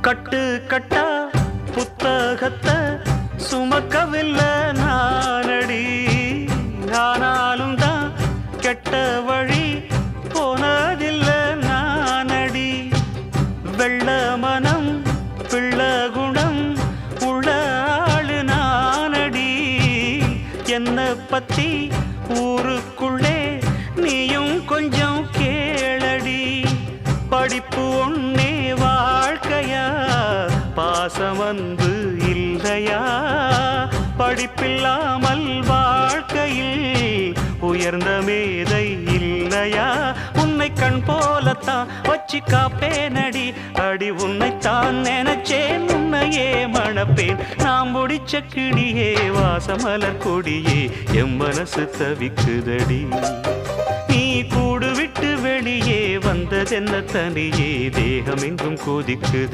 கட்டு கட்டா புத்தகத்தை சுமக்கவில்லை நானடி. ஆனாலும் தான் கெட்ட வழி போனதில்லை நானடி. வெள்ள மனம் பிள்ள குணம் உள்ள ஆளு நானடி. என்ன பத்தி ஊருக்குள்ளே நீயும் கொஞ்சம் கேளடி. படிப்பு ஒன்னே வாழ்க்கையா, பாசம் வந்து இல்லையா? படிப்பில்லாமல் வாழ்க்கையில் உயர்ந்த மேதை இல்லையா? உன்னை கண் போலத்தான் வச்சு காப்பேனடி. அடி உன்னைத்தான் நினைச்சேன், உன்னையே மணப்பேன். நாம் முடிச்ச கிளியே வாசமலர் கொடியே, எம் மனசு தவிக்குதடி. நீ கூடு விட்டு வெளியே வந்ததென்ன தனியே, தேகம் எங்கும் கொதிக்குது.